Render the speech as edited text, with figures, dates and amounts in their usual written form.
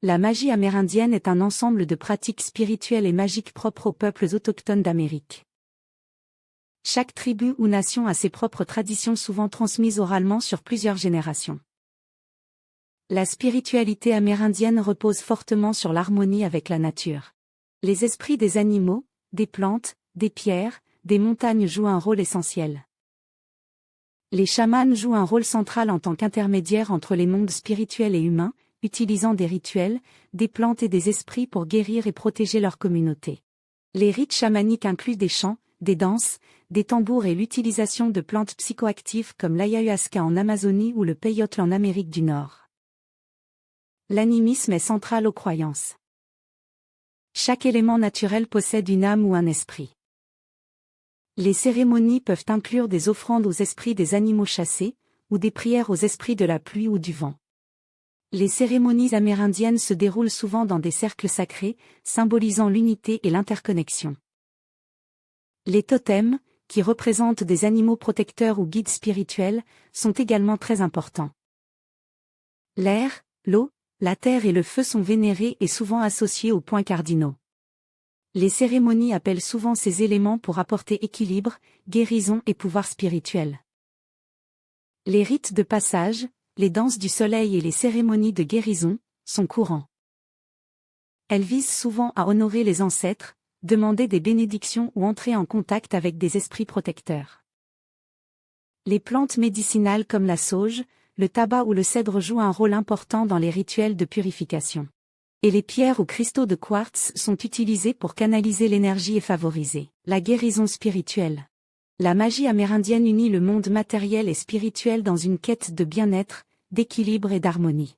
La magie amérindienne est un ensemble de pratiques spirituelles et magiques propres aux peuples autochtones d'Amérique. Chaque tribu ou nation a ses propres traditions souvent transmises oralement sur plusieurs générations. La spiritualité amérindienne repose fortement sur l'harmonie avec la nature. Les esprits des animaux, des plantes, des pierres, des montagnes jouent un rôle essentiel. Les chamans jouent un rôle central en tant qu'intermédiaires entre les mondes spirituels et humains, utilisant des rituels, des plantes et des esprits pour guérir et protéger leur communauté. Les rites chamaniques incluent des chants, des danses, des tambours et l'utilisation de plantes psychoactives comme l'ayahuasca en Amazonie ou le peyote en Amérique du Nord. L'animisme est central aux croyances. Chaque élément naturel possède une âme ou un esprit. Les cérémonies peuvent inclure des offrandes aux esprits des animaux chassés, ou des prières aux esprits de la pluie ou du vent. Les cérémonies amérindiennes se déroulent souvent dans des cercles sacrés, symbolisant l'unité et l'interconnexion. Les totems, qui représentent des animaux protecteurs ou guides spirituels, sont également très importants. L'air, l'eau, la terre et le feu sont vénérés et souvent associés aux points cardinaux. Les cérémonies appellent souvent ces éléments pour apporter équilibre, guérison et pouvoir spirituel. Les rites de passage, les danses du soleil et les cérémonies de guérison, sont courants. Elles visent souvent à honorer les ancêtres, demander des bénédictions ou entrer en contact avec des esprits protecteurs. Les plantes médicinales comme la sauge, le tabac ou le cèdre jouent un rôle important dans les rituels de purification. Et les pierres ou cristaux de quartz sont utilisés pour canaliser l'énergie et favoriser la guérison spirituelle. La magie amérindienne unit le monde matériel et spirituel dans une quête de bien-être, d'équilibre et d'harmonie.